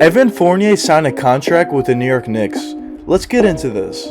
Evan Fournier signed a contract with the New York Knicks. Let's get into this.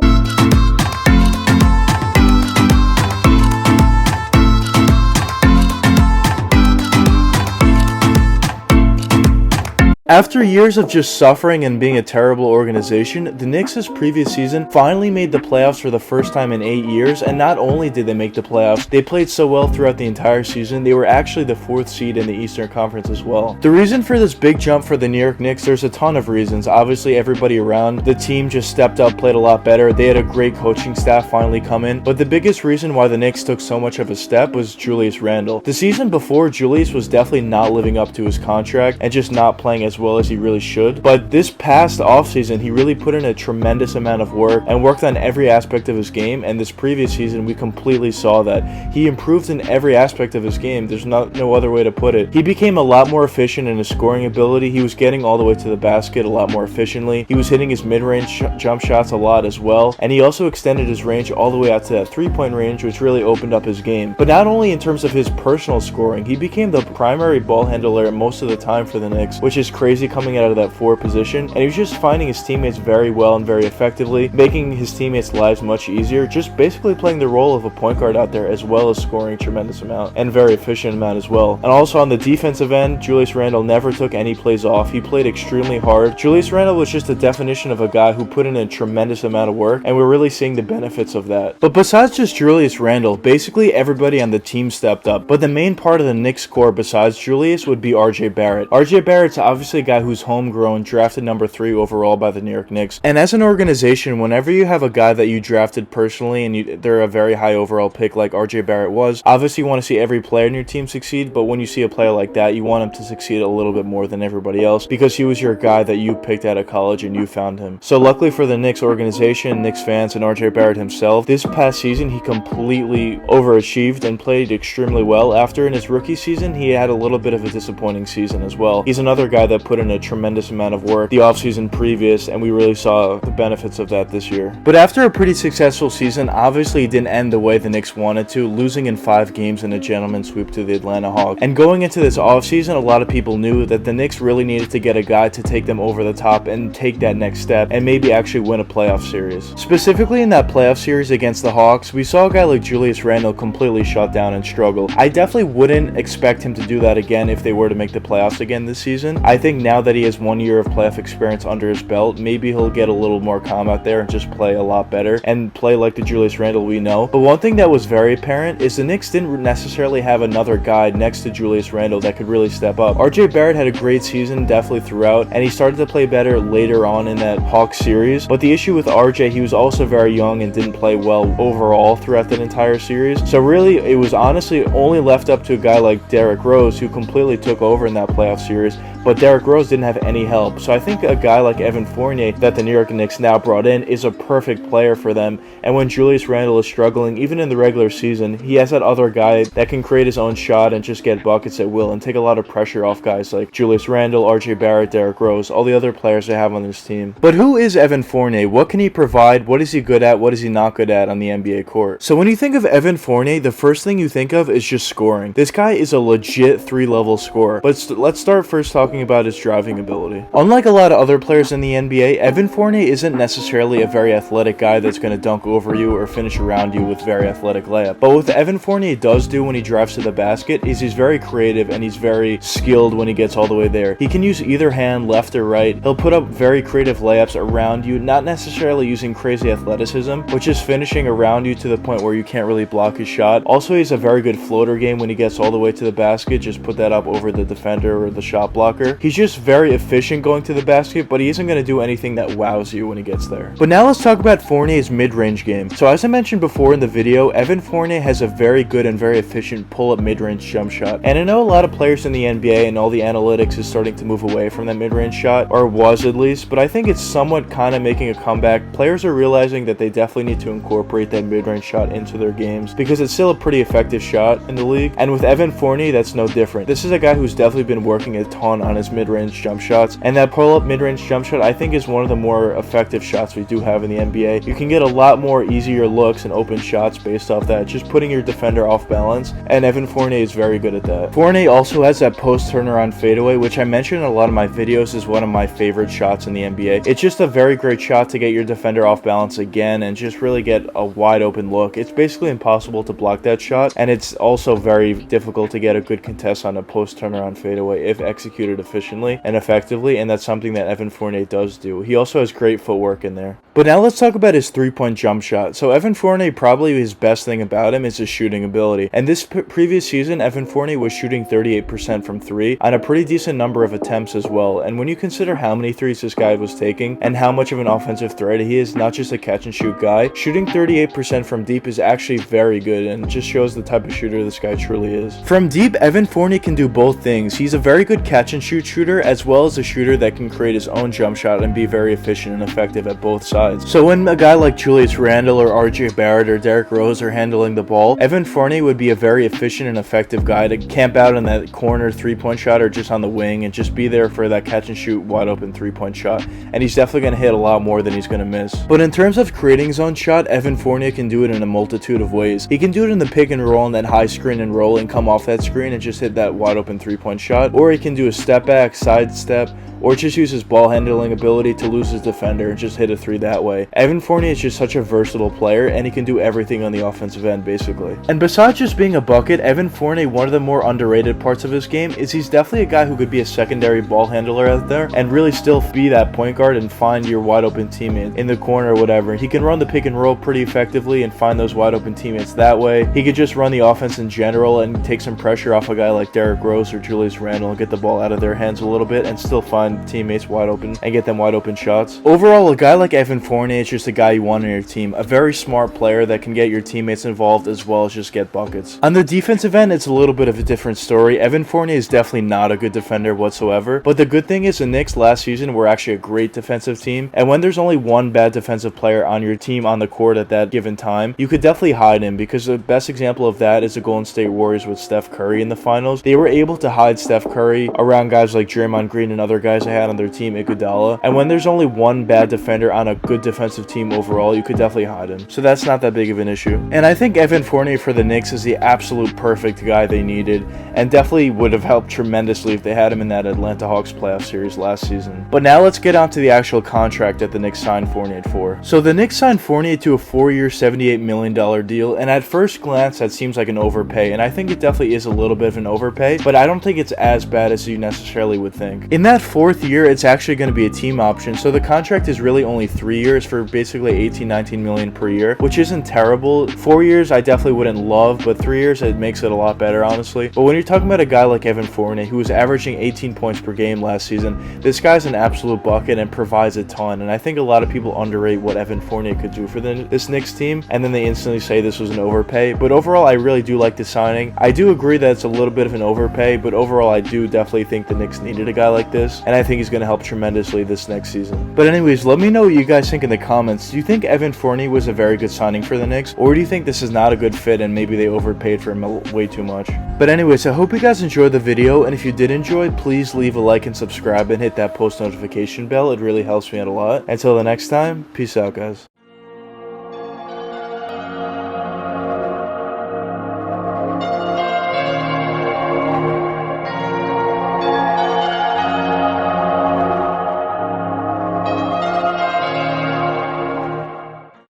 After years of just suffering and being a terrible organization, the Knicks this previous season finally made the playoffs for the first time in 8 years, and not only did they make the playoffs, they played so well throughout the entire season, they were actually the 4th seed in the Eastern Conference as well. The reason for this big jump for the New York Knicks, there's a ton of reasons. Obviously, everybody around the team just stepped up, played a lot better. They had a great coaching staff finally come in, but the biggest reason why the Knicks took so much of a step was Julius Randle. The season before, Julius was definitely not living up to his contract and just not playing as well as he really should, but this past offseason he really put in a tremendous amount of work and worked on every aspect of his game, and this previous season we completely saw that he improved in every aspect of his game. There's no other way to put it. He became a lot more efficient in his scoring ability. He was getting all the way to the basket a lot more efficiently. He was hitting his mid-range jump shots a lot as well, and he also extended his range all the way out to that three-point range, which really opened up his game. But not only in terms of his personal scoring, he became the primary ball handler most of the time for the Knicks, which is crazy coming out of that 4 position, and he was just finding his teammates very well and very effectively, making his teammates' lives much easier, just basically playing the role of a point guard out there, as well as scoring a tremendous amount and very efficient amount as well. And also on the defensive end, Julius Randle never took any plays off. He played extremely hard. Julius Randle was just a definition of a guy who put in a tremendous amount of work, and we're really seeing the benefits of that. But besides just Julius Randle, basically everybody on the team stepped up, but the main part of the Knicks core besides Julius would be RJ Barrett. RJ Barrett's obviously a guy who's homegrown, drafted number 3 overall by the New York Knicks. And as an organization, whenever you have a guy that you drafted personally and they're a very high overall pick like RJ Barrett was, obviously you want to see every player in your team succeed, but when you see a player like that, you want him to succeed a little bit more than everybody else because he was your guy that you picked out of college and you found him. So luckily for the Knicks organization, Knicks fans, and RJ Barrett himself, this past season he completely overachieved and played extremely well. After in his rookie season, he had a little bit of a disappointing season as well. He's another guy that put in a tremendous amount of work the offseason previous, and we really saw the benefits of that this year. But after a pretty successful season, obviously it didn't end the way the Knicks wanted to, losing in 5 games in a gentleman's sweep to the Atlanta Hawks. And going into this offseason, a lot of people knew that the Knicks really needed to get a guy to take them over the top and take that next step and maybe actually win a playoff series. Specifically in that playoff series against the Hawks, we saw a guy like Julius Randle completely shut down and struggle. I definitely wouldn't expect him to do that again if they were to make the playoffs again this season. I think now that he has 1 year of playoff experience under his belt, maybe he'll get a little more calm out there and just play a lot better and play like the Julius Randle we know. But one thing that was very apparent is the Knicks didn't necessarily have another guy next to Julius Randle that could really step up. RJ Barrett had a great season definitely throughout, and he started to play better later on in that Hawks series. But the issue with RJ, he was also very young and didn't play well overall throughout that entire series. So really, it was honestly only left up to a guy like Derrick Rose, who completely took over in that playoff series, but Derrick Rose didn't have any help. So I think a guy like Evan Fournier that the New York Knicks now brought in is a perfect player for them, and when Julius Randle is struggling, even in the regular season, he has that other guy that can create his own shot and just get buckets at will and take a lot of pressure off guys like Julius Randle, RJ Barrett, Derrick Rose, all the other players they have on this team. But who is Evan Fournier? What can he provide? What is he good at? What is he not good at on the NBA court? So when you think of Evan Fournier, the first thing you think of is just scoring. This guy is a legit 3-level scorer, but let's start first talking about his driving ability. Unlike a lot of other players in the NBA, Evan Fournier isn't necessarily a very athletic guy that's going to dunk over you or finish around you with very athletic layup. But what Evan Fournier does do when he drives to the basket is he's very creative and he's very skilled when he gets all the way there. He can use either hand, left or right. He'll put up very creative layups around you, not necessarily using crazy athleticism, but just finishing around you to the point where you can't really block his shot. Also, he has a very good floater game when he gets all the way to the basket. Just put that up over the defender or the shot blocker. He's just very efficient going to the basket, but he isn't going to do anything that wows you when he gets there. But now let's talk about Fournier's mid-range game. So as I mentioned before in the video, Evan Fournier has a very good and very efficient pull-up mid-range jump shot. And I know a lot of players in the NBA and all the analytics is starting to move away from that mid-range shot, or was at least, but I think it's somewhat kind of making a comeback. Players are realizing that they definitely need to incorporate that mid-range shot into their games because it's still a pretty effective shot in the league. And with Evan Fournier, that's no different. This is a guy who's definitely been working a ton on his mid mid-range jump shots. And that pull-up mid-range jump shot, I think, is one of the more effective shots we do have in the NBA. You can get a lot more easier looks and open shots based off that, just putting your defender off balance, and Evan Fournier is very good at that. Fournier also has that post turnaround fadeaway, which I mentioned in a lot of my videos is one of my favorite shots in the NBA. It's just a very great shot to get your defender off balance again and just really get a wide open look. It's basically impossible to block that shot, and it's also very difficult to get a good contest on a post turnaround fadeaway if executed efficiently and effectively, and that's something that Evan Fournier does do. He also has great footwork in there. But now let's talk about his three-point jump shot. So Evan Fournier, probably his best thing about him is his shooting ability. And this previous season, Evan Fournier was shooting 38% from three on a pretty decent number of attempts as well. And when you consider how many threes this guy was taking and how much of an offensive threat he is, not just a catch-and-shoot guy, shooting 38% from deep is actually very good and just shows the type of shooter this guy truly is. From deep, Evan Fournier can do both things. He's a very good catch-and-shoot shooter as well as a shooter that can create his own jump shot and be very efficient and effective at both sides. So when a guy like Julius Randle or RJ Barrett or Derrick Rose are handling the ball, Evan Fournier would be a very efficient and effective guy to camp out in that corner three-point shot or just on the wing and just be there for that catch-and-shoot wide-open three-point shot. And he's definitely going to hit a lot more than he's going to miss. But in terms of creating his own shot, Evan Fournier can do it in a multitude of ways. He can do it in the pick and roll and that high screen and roll and come off that screen and just hit that wide-open three-point shot. Or he can do a step back, side step, or just use his ball handling ability to lose his defender and just hit a three that way. Evan Fournier is just such a versatile player, and he can do everything on the offensive end, basically. And besides just being a bucket, Evan Fournier, one of the more underrated parts of his game is he's definitely a guy who could be a secondary ball handler out there and really still be that point guard and find your wide open teammate in the corner or whatever. He can run the pick and roll pretty effectively and find those wide open teammates that way. He could just run the offense in general and take some pressure off a guy like Derrick Rose or Julius Randle and get the ball out of their hands a little bit and still find teammates wide open and get them wide open shots. Overall, a guy like Evan Fournier is just a guy you want on your team, a very smart player that can get your teammates involved as well as just get buckets. On the defensive end, it's a little bit of a different story. Evan Fournier is definitely not a good defender whatsoever, but the good thing is the Knicks last season were actually a great defensive team, and when there's only one bad defensive player on your team on the court at that given time, you could definitely hide him, because the best example of that is the Golden State Warriors with Steph Curry in the finals. They were able to hide Steph Curry around guys like Draymond Green and other guys they had on their team, Iguodala, and when there's only one bad defender on a good defensive team overall, you could definitely hide him. So that's not that big of an issue. And I think Evan Fournier for the Knicks is the absolute perfect guy they needed, and definitely would have helped tremendously if they had him in that Atlanta Hawks playoff series last season. But now let's get on to the actual contract that the Knicks signed Fournier for. So the Knicks signed Fournier to a 4-year, $78 million deal, and at first glance that seems like an overpay, and I think it definitely is a little bit of an overpay, but I don't think it's as bad as you necessarily would think. In that 4th year, it's actually going to be a team option, so the contract is really only 3 years for basically 18-19 million per year, which isn't terrible. 4 years I definitely wouldn't love, but 3 years it makes it a lot better, honestly. But when you're talking about a guy like Evan Fournier, who was averaging 18 points per game last season, this guy's an absolute bucket and provides a ton, and I think a lot of people underrate what Evan Fournier could do for this Knicks team, and then they instantly say this was an overpay. But overall, I really do like the signing. I do agree that it's a little bit of an overpay, but overall I do definitely think the Knicks needed a guy like this, and I think he's going to help tremendously this next season. But anyways, let me know what you guys think in the comments. Do you think Evan Fournier was a very good signing for the Knicks, or do you think this is not a good fit and maybe they overpaid for him way too much? But anyways, I hope you guys enjoyed the video, and if you did enjoy, please leave a like and subscribe and hit that post notification bell. It really helps me out a lot. Until the next time, peace out, guys.